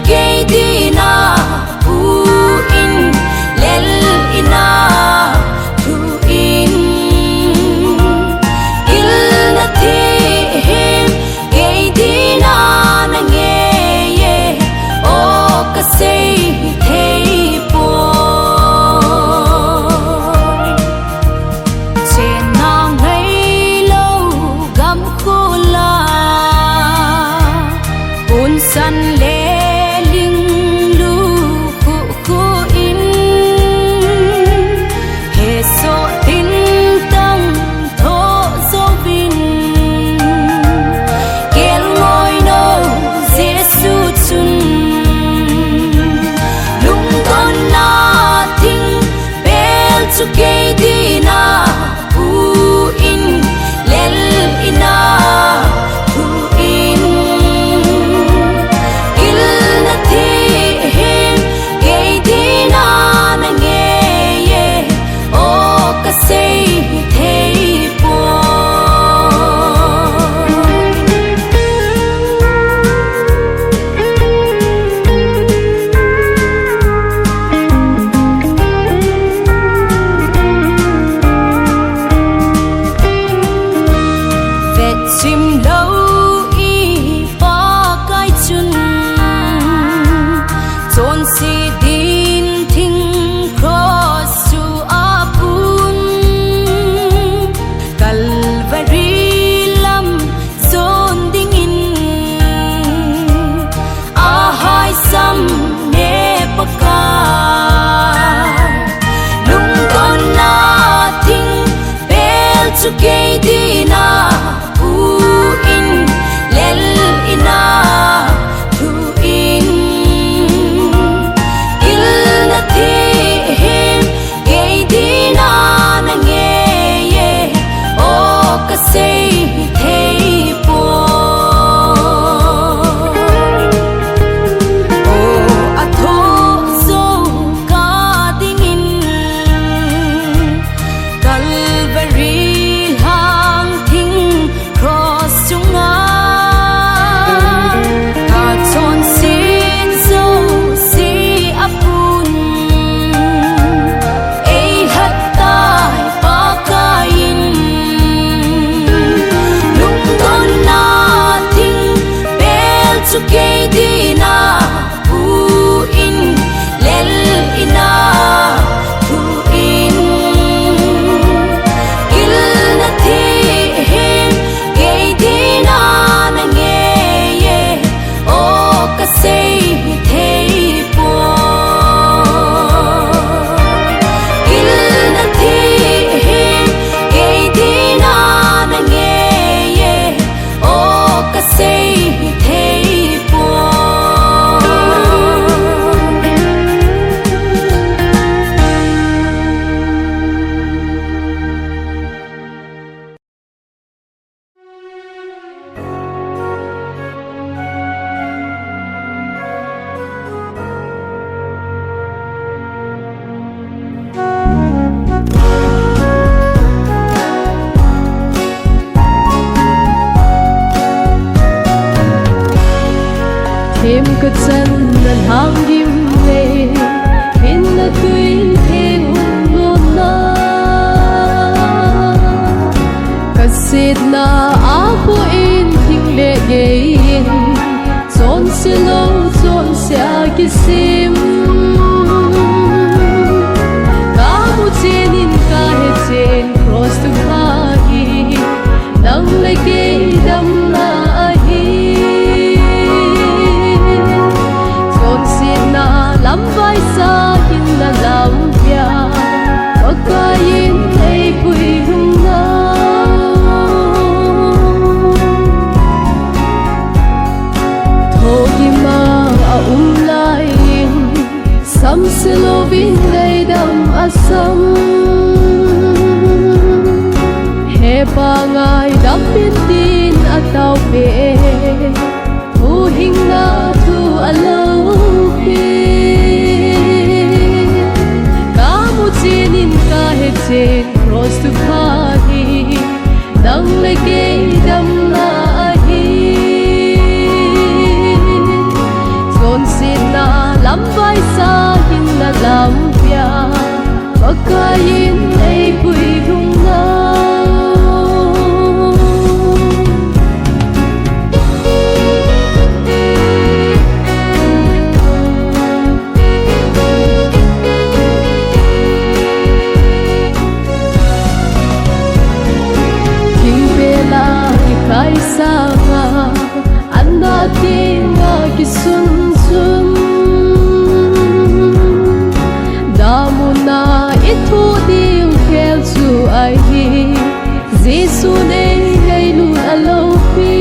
Kay di na buin lel ina tuin il na tihim kay di na nangyeye o kasi thay po trên nàng ngây lâu găm khô la buồn săn lệ kay di na buin lel ina tuin il na tihim kay di na nangyeye o kasi thay po chim lâu y ba cái chân chôn si din thinh cross to apun Calvary lam zon ding in a hai sam ne paka lung con na thing bel chu kay di na buin lel ina tuin il na tihim kay di na nangyeye o kasi thay po o atho zo ka dingin Calvary hang thing cross chunga ka chon sin zo si apun ei hattai pa kain lung don na thing bel chu kay di na buin lel ina tuin il na tihim kay di na nangyeye o kasi thay po il na tihim kay di na nangyeye o kasi thay po thêm có chân lần hang đêm lệ bên là quên thêm luôn na cắt xịt na áo in thình lệ gay chọn xe lâu chọn xe cái sim cả một trên in cả hết trên cross to khagi nang lệ gay đam na lam vai sa in trên cross to party nắng lấy cây đâm na hi zon xin na lắm vai xa hin na làm pia pagkain ay bui rung na kai sama anda tinga kisun sun damuna itu diu kel su ai Giêsu ne ngay luôn alo pi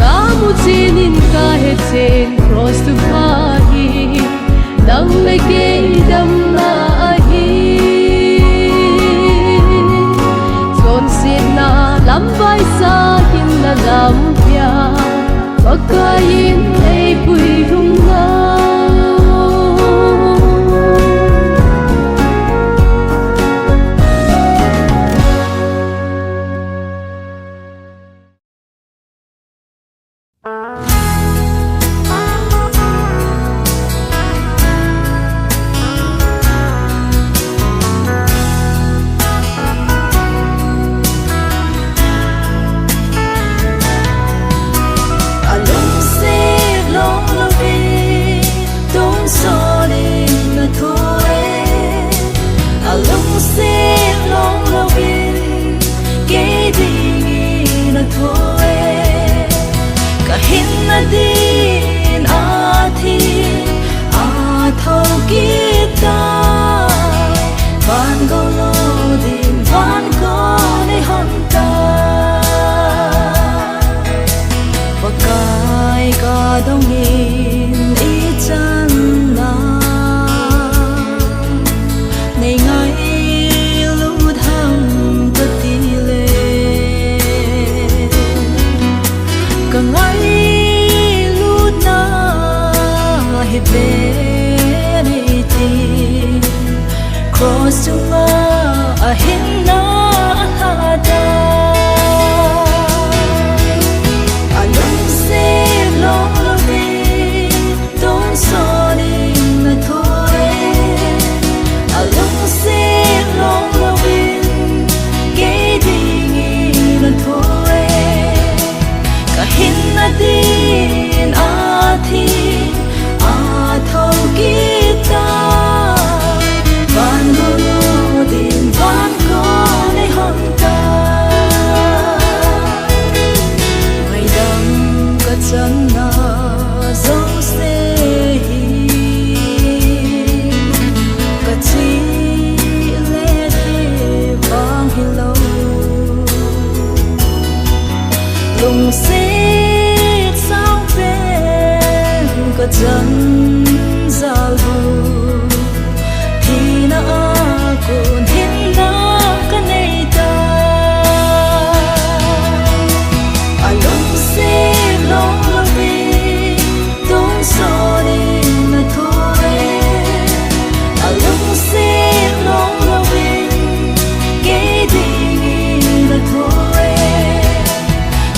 kamu chinin ka he chen cross to party dang le ke dam na lắm vai xa hin na làm pia pagkain ay bui rung na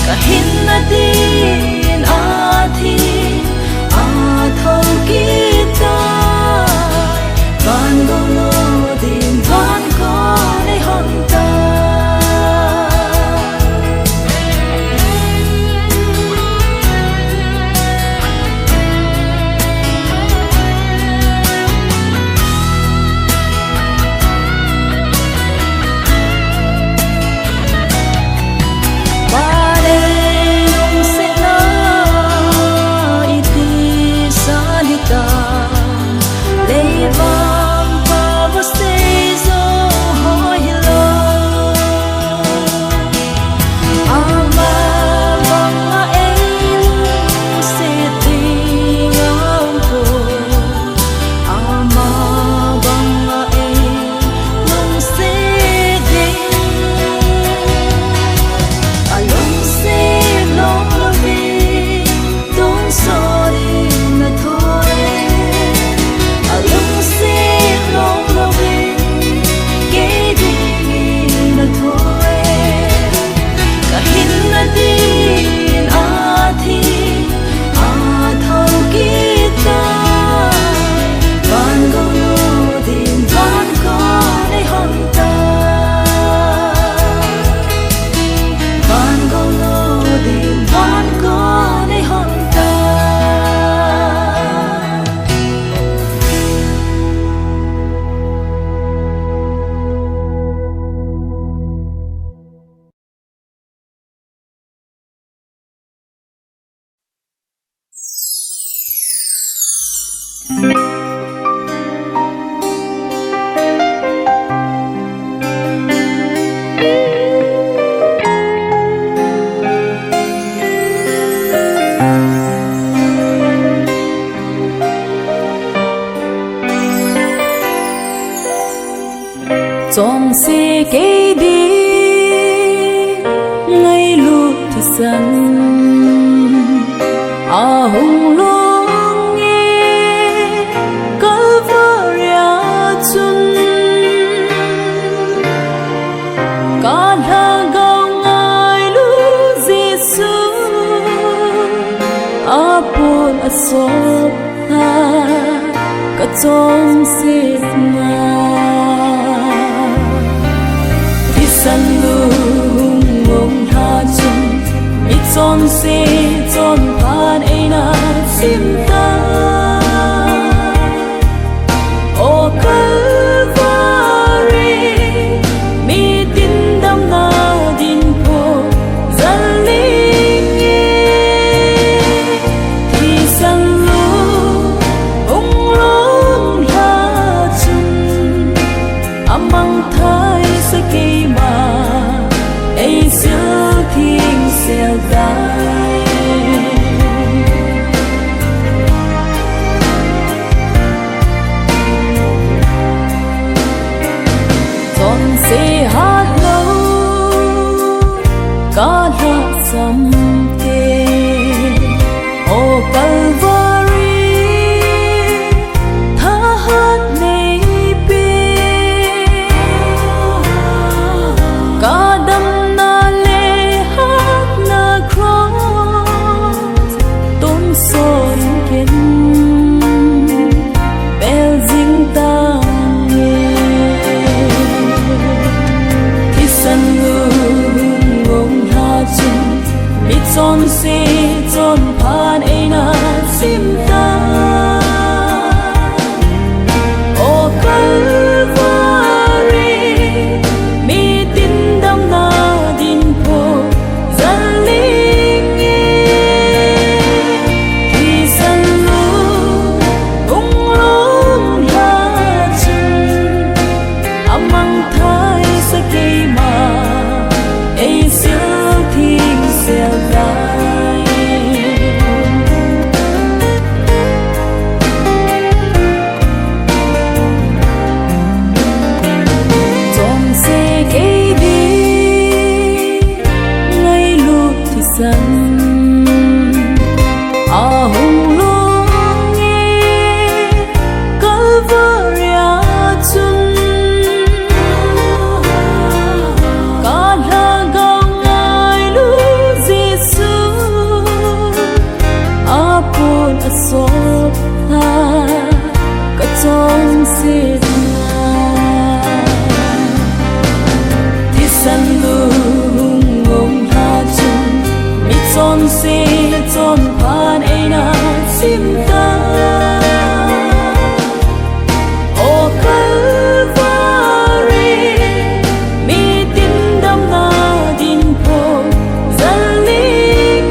Kahin na din athi a thâu Chọn xe cây đi ngay lúc thì sân hùng luôn nghe Calvaria chun cả là gạo ngay lúc Giêsu apol asop ha cả trong xe San lung ngong ha chung mi chon se chon phan eina sim ta o Calvary mi tin dam na din po zaling thì san lung long ha chung amang thai sa ki King shall die. Chọn xe hát lâu cả là sầm kê ô Calvary tha hát này bê cả đâm Chọn xe chọn phan eina sim ta o Calvary mi tin dam na din po zaling thì san lung long ha chung amang thai sa ki ma ei siêu King shall die. Chọn xe cây đi ngay lúc thì sân hùng luôn nghe Calvaria chun cả là gạo ngay lúc Giêsu apol asop ha cả trong xe thì san lung ngong ha chung mi chọn xe chọn phan eina sim ta o Calvary mi tin dam na din po zaling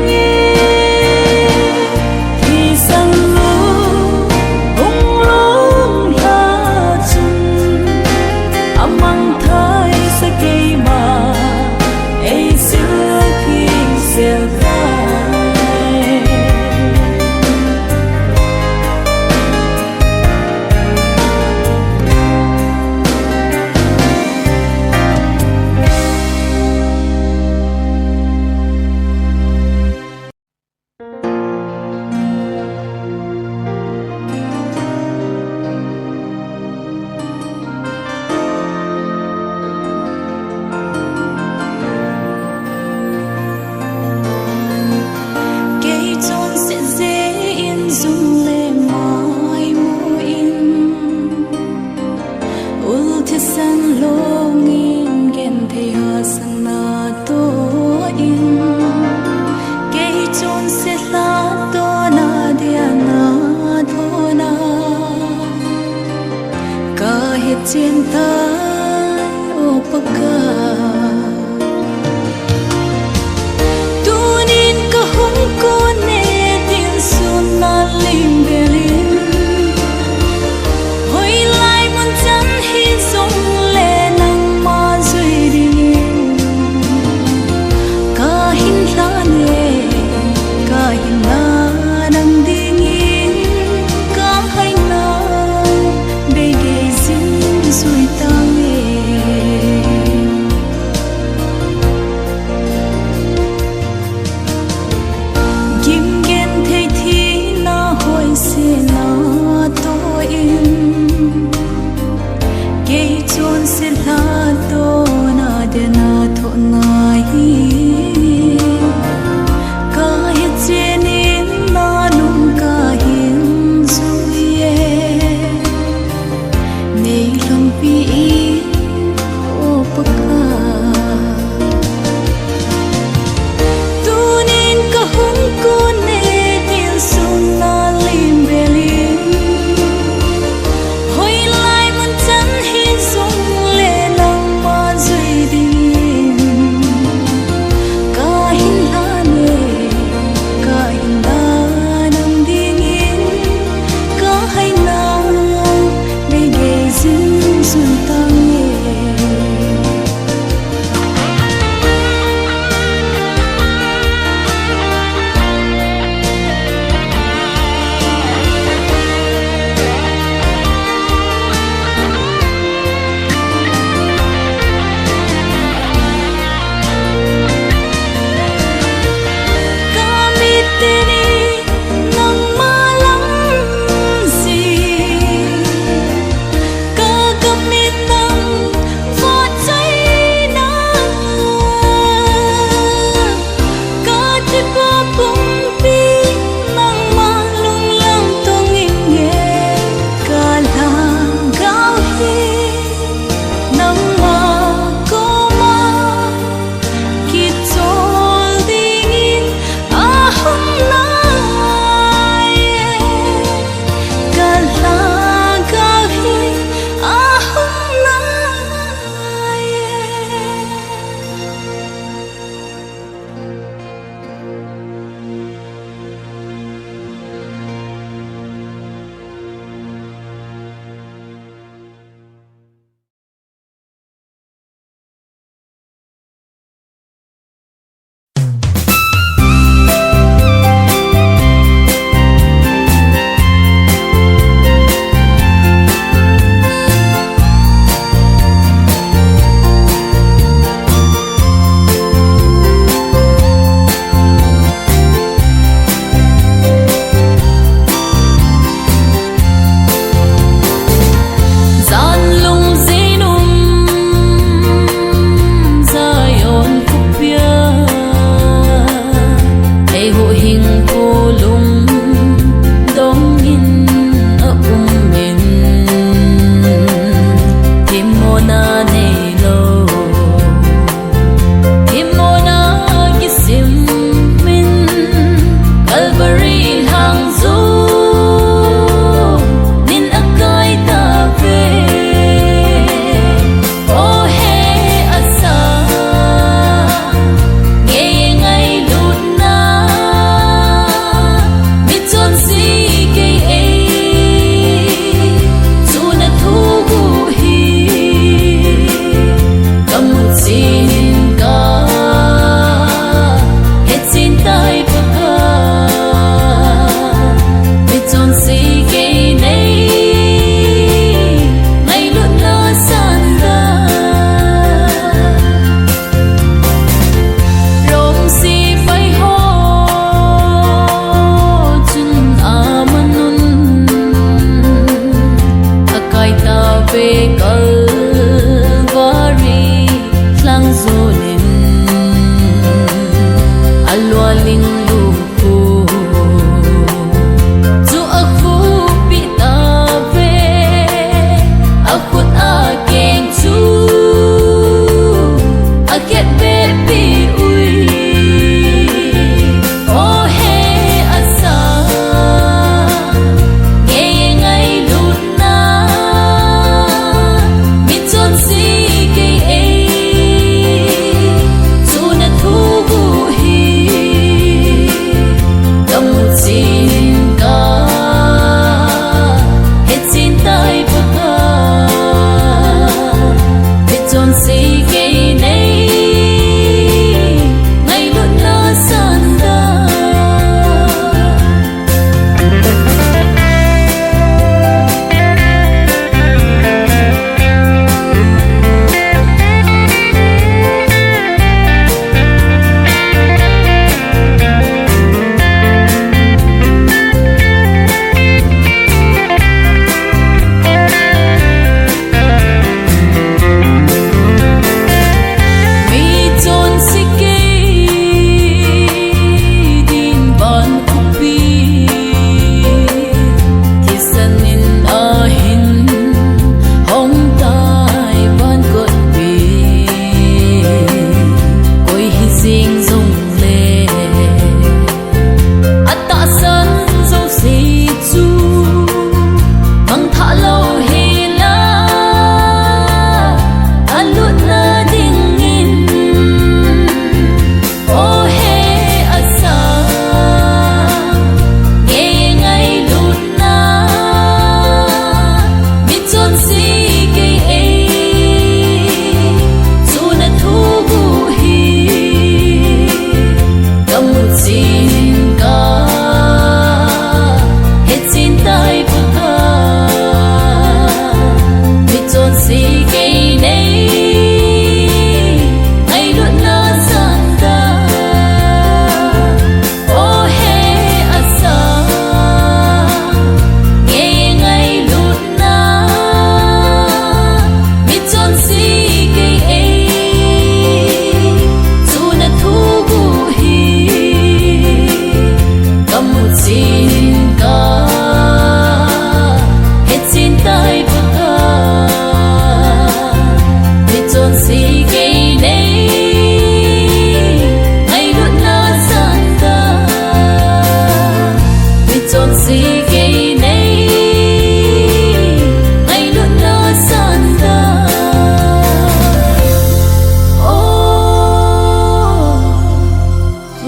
thì san lung long ha chung amang thai sa ki ma ei siêu King shall die.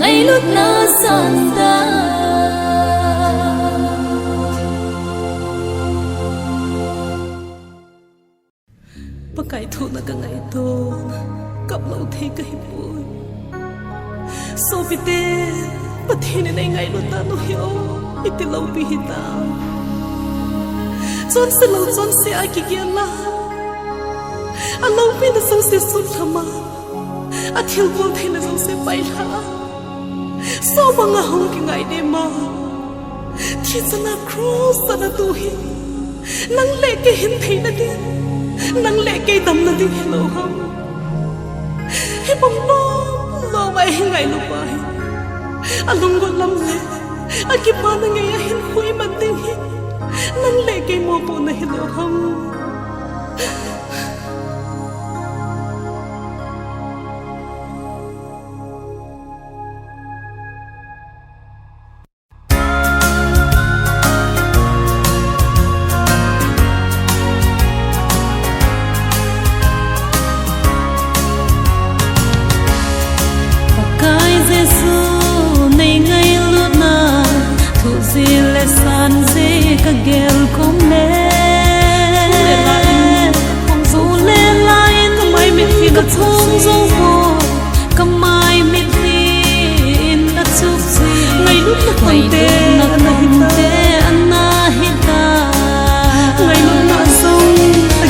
ngày lúc na san ta pakai thu na ka ngai to kap lo the ka hi pu so pite pathine nei ngai lu ta no hio iti lo bi hi ta chon se a ki gen la a lo bi na so se su thama a thil bol the na so se pai la so banga hong ki ngai de ma thi sana cross sana tu hi nang le ke hin thei na de nang le ke dam na de lo ham he bom lo vai ngai lu pai a lung go lam le a ki pa na ngai hin hui man ding hi nang le ke mo po na hi lo ham san se ka gel kom le không du le lai kamai mit fi ka thong zo ko kamai mit fi na chu si ngai lu na kon te anna hita ngai lu na song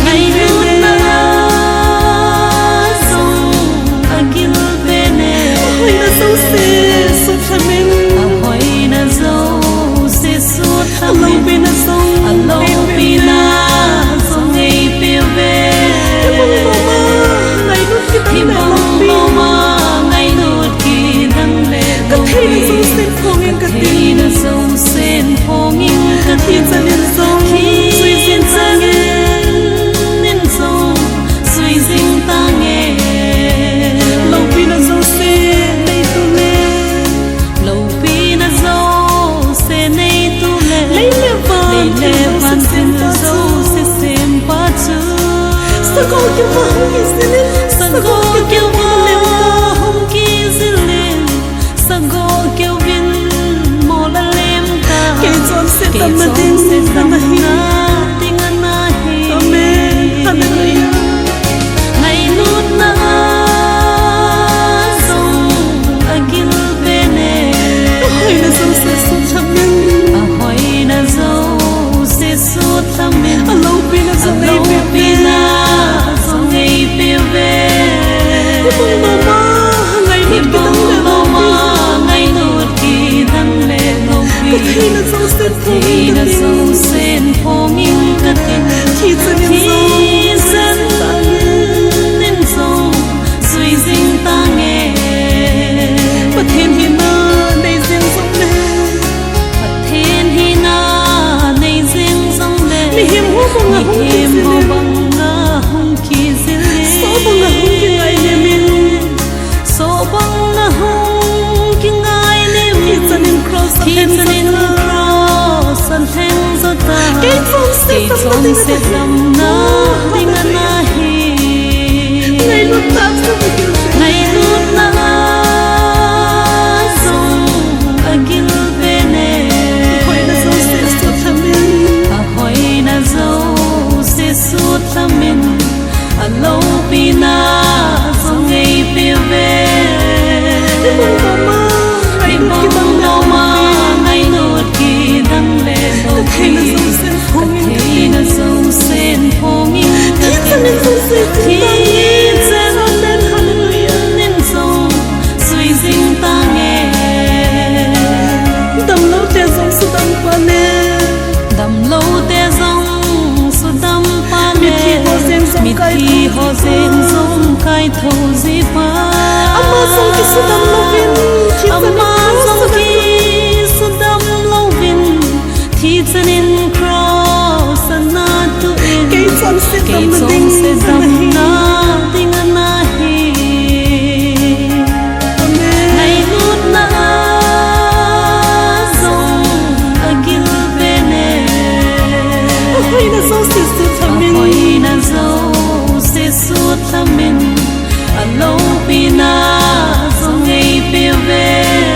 ngai lu na song agil bene hoi na so se so chamen hoi na zo along pina song ngay piu ve hi mong mama ngay nút ki dang le dong ka thi na song sen phong in ka thi chan in song suy sin chan in song suy sing ta nghe long pina song se nei tu le long pina song se nei tu le le van sin zo se sem pa chu sa ko ke ma hong ki zilin sa go ke vin mo la lem ta ke chon se tam din se tam na ting na hi amen hallelujah ngai lut na song agil bene hoi na song se so chamen hoi na zo suốt tâm mình alo pina so ngay pe ve mama ngay nút ki dang le ngong pi thi na so sen phong in ka thi san nen song suy ding ta nghe pathen hi na nei ding song le pathen hi na nei ding song le ni him ho banga hong ki zile so banga hong ki ngai le min so banga hong ki ngai le min sanin cross san heng zo ta ke chong se tam na ding na hi ngai lut na song agil bene hoi na so se so thamin hoi na zo se so thamin alo pina so ngay pe ve mama ngay nút ki dang le do thi na so sen phong in ka thi sen lên hallelujah nen song suy ding ta nghe dam lo te song su dam pa ne dam lo te song su dam pa ne mi thi ho sen song kai tho zi pa amma song ki su dam lo vin thi chan in cross na tu in ke chon se dam na ding na hi ngai lut na song agil bene hoi na so se su thamin alo pina so ngay pe ve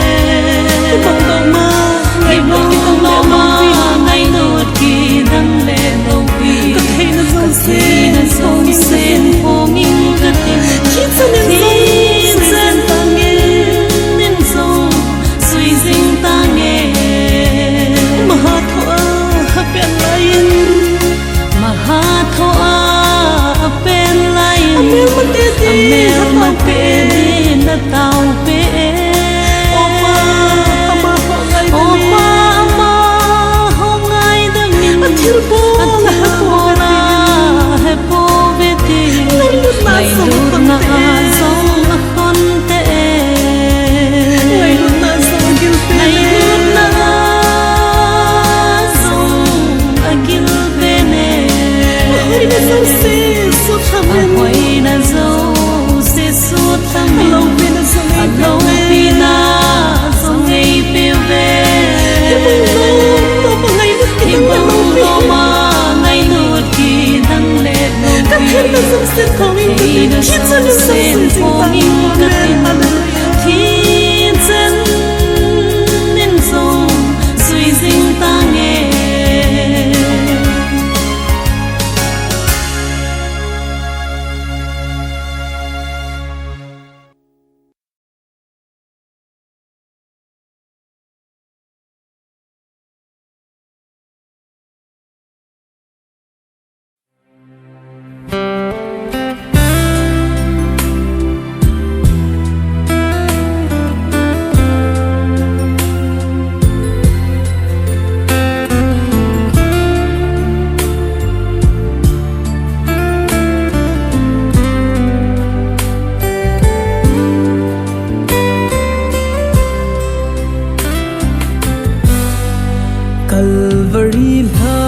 Calvary la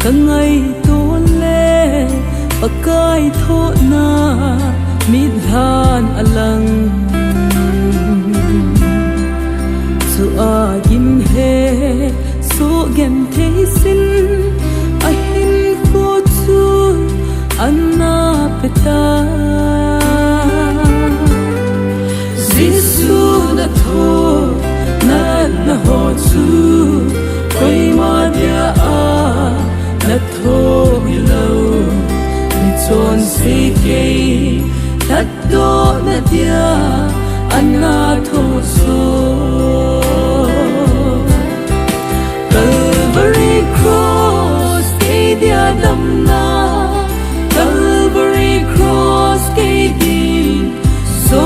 kangai tole pakai tho na midhan alang su agin he so gen te sin ahin ko chu anna peta Giêsu na tho na ho chu koi ma dia a na tho mi lo mi chon si ke tat do na dia anna tho so Calvary cross ke dia dam na Calvary cross ke di so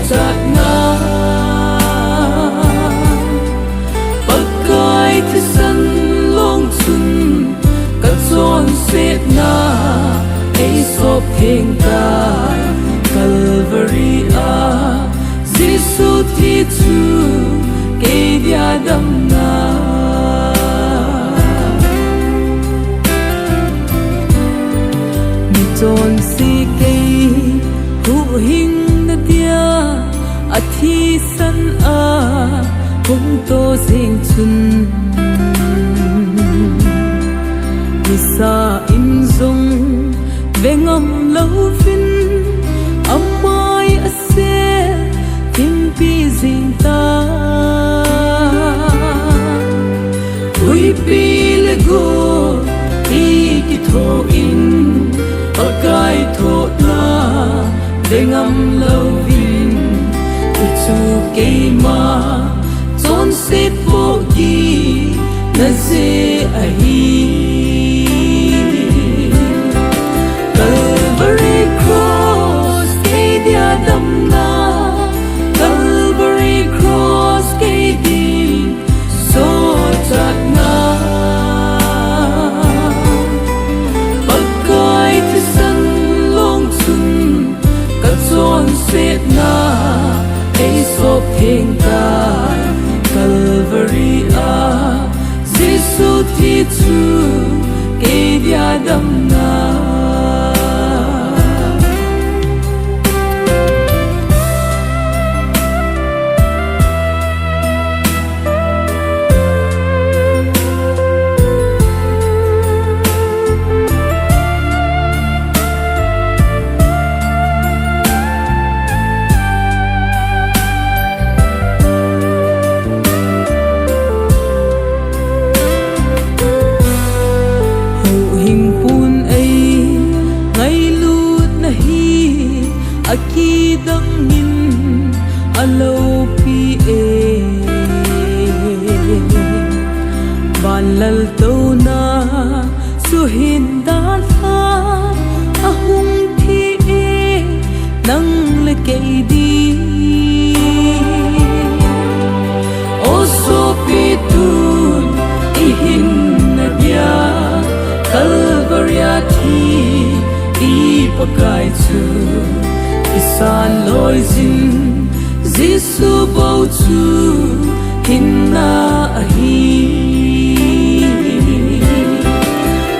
chat na pakai thi san long chun ka chon set na ei sop theng ta Calvary a Giêsu thi chu ke dia dam na mi chon si ke hu hing na dia a thi san a hung to sing chun mi sa in zong vengam lo vin amai ase tim pi zing ta ui pi le go i ki tho in pakai tho na vengam lo vin chu ke ma chon se po gi na se a hi Calvary cross ke dia dam na Calvary cross ke di so chat na pakai thi san long chun ka chon set na ei sop theng ta Calvary a Giêsu thi chu ke dia dam na Aki dang in alo pi e Balal to na suhin dal ha ahung thi e nang le kei di O so pi tun ihin na dia Calvary thi I pakai chu Isan loi zin Giêsu bao chu hin na a hi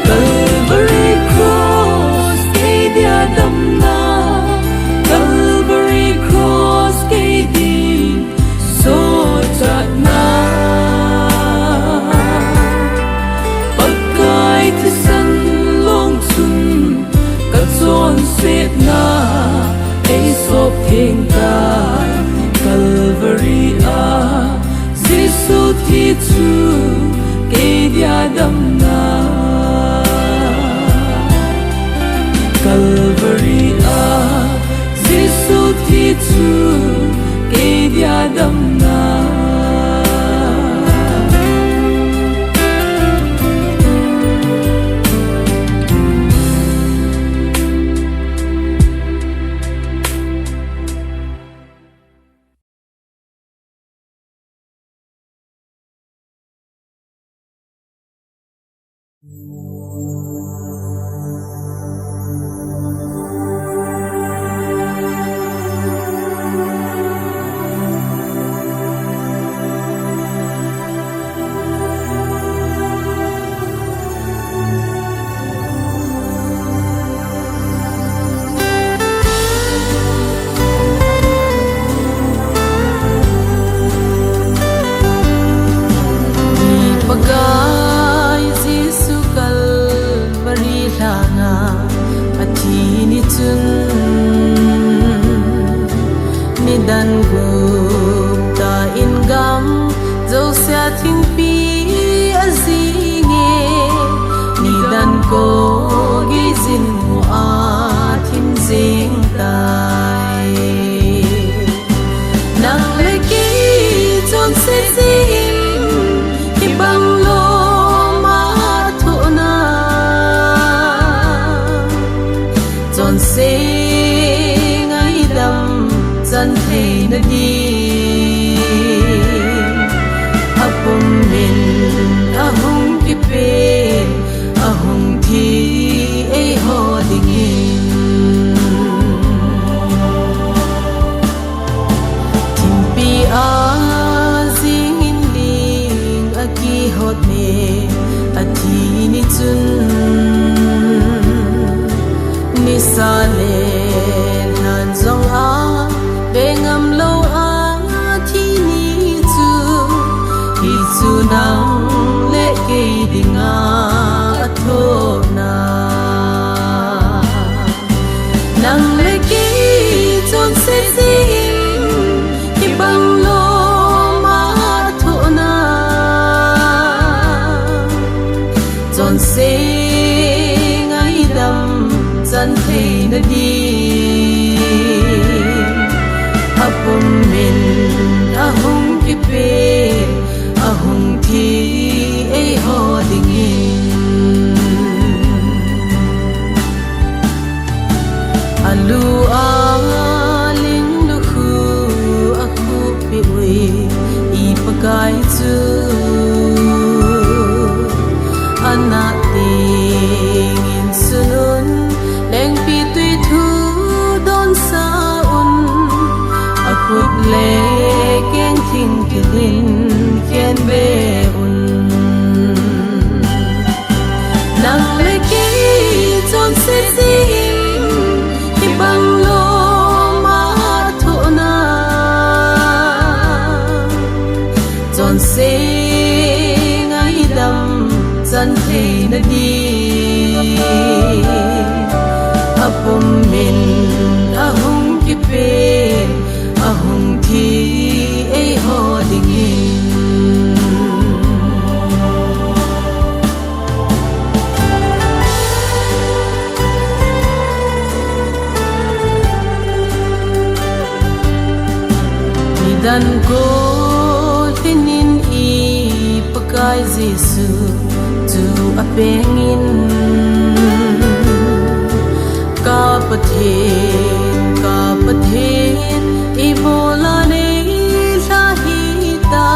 Calvary cross ke dia dam na Calvary cross ke di so chat na pakai thi san long chun ka chon set na ei sop theng ta Calvary a Giêsu thi chu ke dia dam na Calvary a Giêsu thi chu ke dia dam na ko gizin mo atin sing tay nang leki chon se sim ibang lo ma thu na chon se ngai dam chan thei na di apum min ahung ki pe ahung thi ei ho dingin timpi a zing in ling a ki hot me a thi ni chun ni sa le nan zong a bengam lo a thi ni chu hi chu nang le ke dinga tho na nang le ke chon se sim ki bang lo ma tho na chon se ngai dam chan thei na di apum min ahung ki pe ahung thi ei ho dingin alu a ling lu khu a khu pi ui i pakai chu ana ting in sunun leng pi tui thu don sa un a khut le keng thing ki din khen be un nang le ki chon se sim ki bang lo ma thu na chon se ngai dam chan thei na di apum min ahung ki pe ahung thi ei ho dingin dan ko tinin i pakai Jesu tu apengin ka pathen i bola ne lahita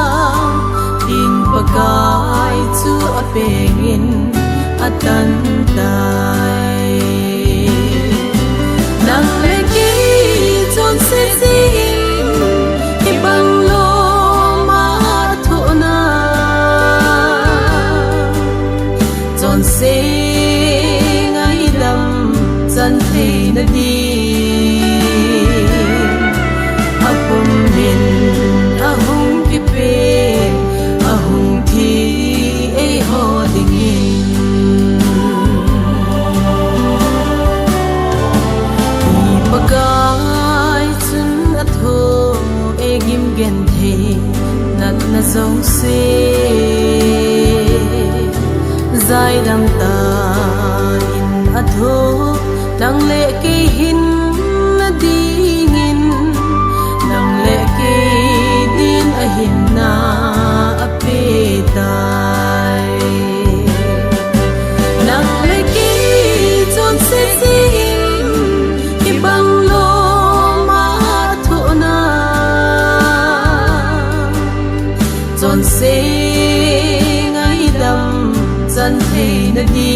in pakai tu apengin atan dai nang leki chon se sim ibang lo ma thu na chon se ngai dam chan thei na di apum min ahung ki pe ahung thi ei ho dingin i pakai chun a tho egim gen the nat na zo se zai dam ta in a tho nang le ke hin na dingin nang le ke din a hin na a pe tai nang le ke chon se sim ki bang lo ma thu na chon se ngai dam chan thei na di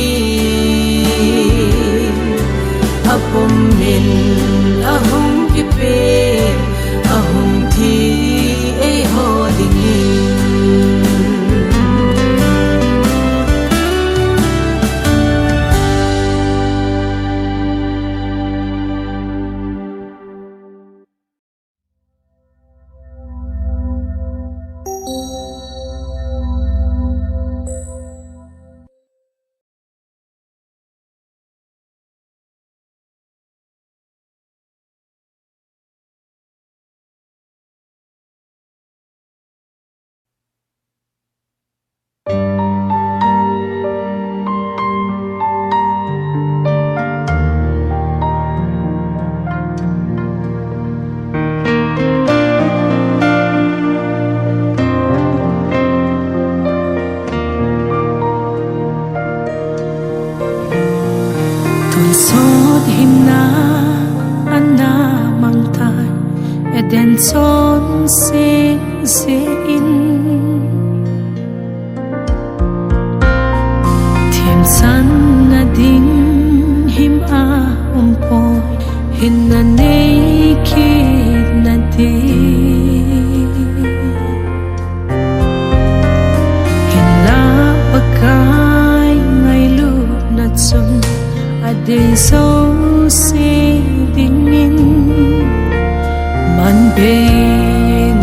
apum min ahung ki pe ahung thi ei ho dingin bên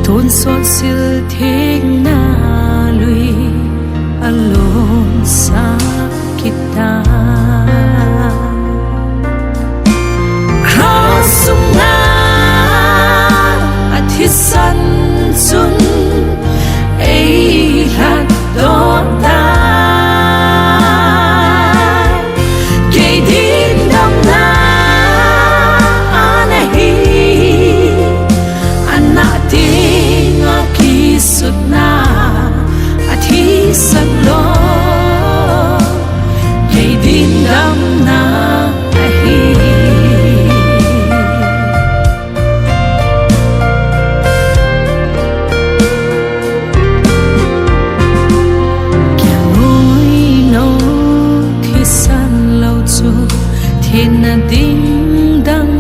tôn son sil theng na lui alone sa kita cross na at hisan sun ei hat do ta ke din dam na anahi anati nga kisut na at hisan lo ke din dam na ahi thiên na ding dang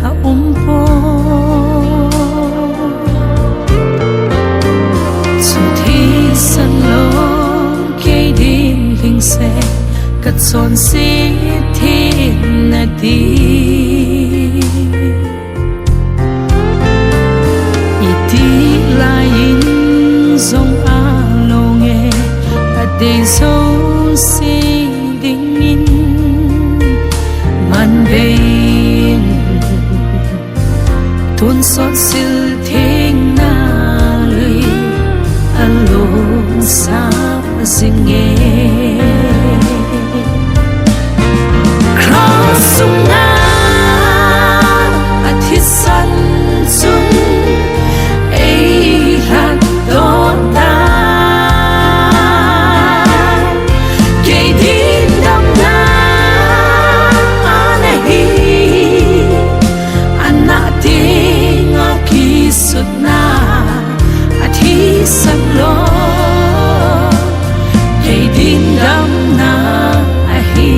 a po chu thi san lo ke din hing se kat son si thiên na di iti lain zong a lo nge a de so si ding in man bên tôn xót sil theng na lui alone sa sing nghe cross na at hisan sun ei hat do ta ke din dam na sut na at hisan lo kay din dam na ahi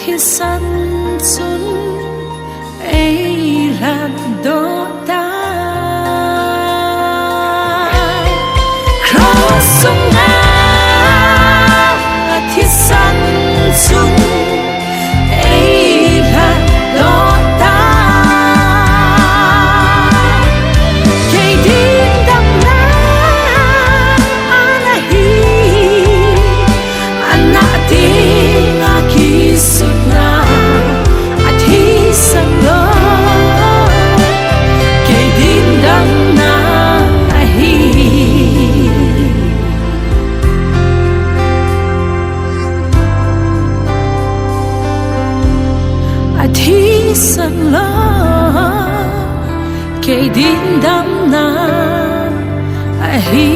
hisan sun ei rat do ta cross na at hisan sun ei rat do ta kay din dam na anahi anati nga kisut na at hisan lo kay din dam na ahi at hisan lo kay din dam na ahi.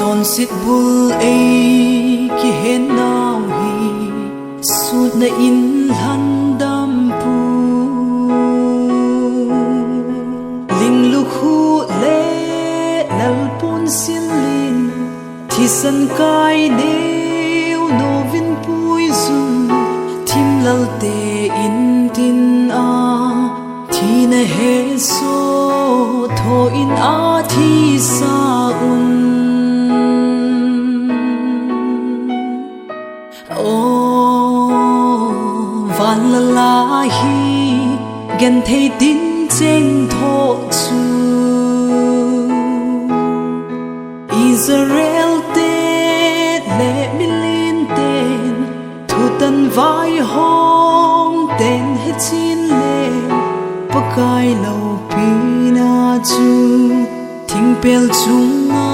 chọn xịt bul ấy ki hen nào hi sut na in han dam pu ling lu khu le lal pun sin lin thi san kai neu no vin pui zum thim lal te in tin a thi na he so tho in a thi sa un van la la hi gen thei tin cheng tho chu Israel te le milin ten thu tan vai hong ten he chin le pakai lo pina chu thing pel chung a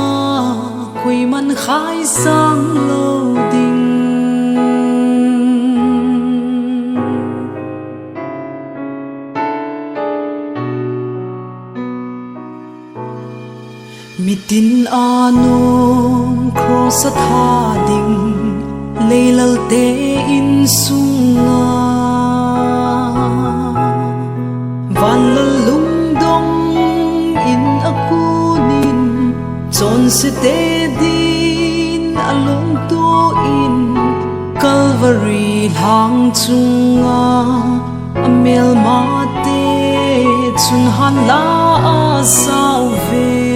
khui man khai sang lo ding mitin anong cross at hading leilal te in sunga vanlal lungdong in akunin chon se te din along to in Calvary hang chunga amel mate chun han la sao ve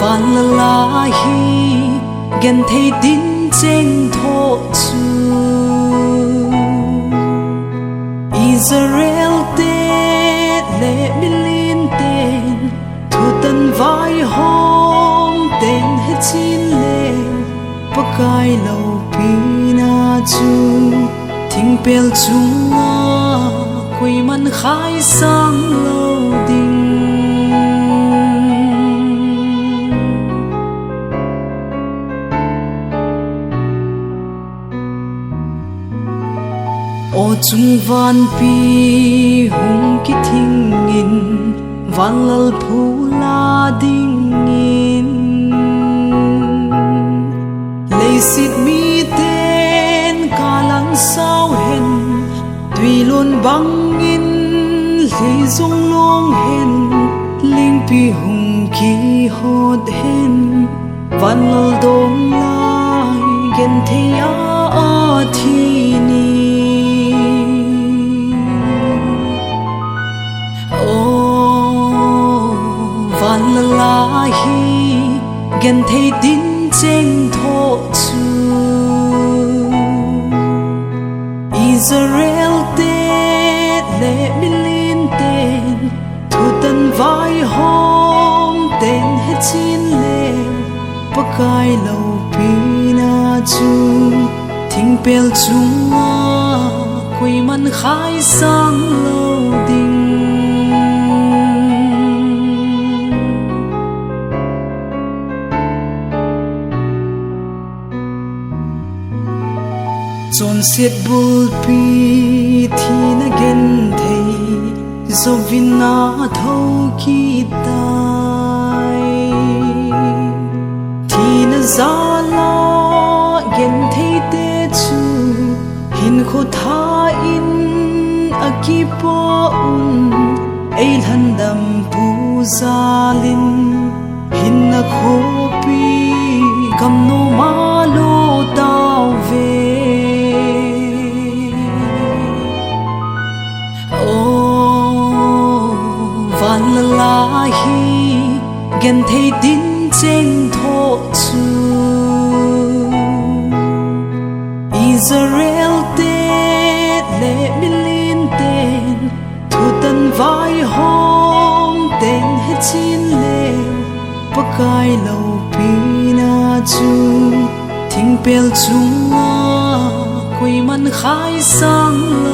van la la hi gen thei tin cheng tho chu Israel te le milin ten thu tan vai hom ten he chin le pakai lo pina chu thing pel chunga khui man khai sang lo ding o chung van pi hung ki thing in van lal phula ding in lei sit mi ten kalang sao hen tùy luôn băng in li zong long hen ling pi hung ki hot hen van lal dom lai gen thea a thi ni van la la hi gen thei tin cheng tho chu Israel te le milin ten thu tan vai hom ten he chin le pakai lo pina chu thing pel chunga khui man khai sang lo ding chọn xiết bul pi thi na gen thei zo vin na thâu ki tai thi na za la gen thei te chu hin kho tha in akipo un ei han dam pu zalin hin na kho pi kam no ma lo tao ve van la la hi gen thei tin cheng tho chu Israel te le milin ten thu tan vai hom ten he chin le pakai lo pina chu thing pel chunga khui man khai sang lo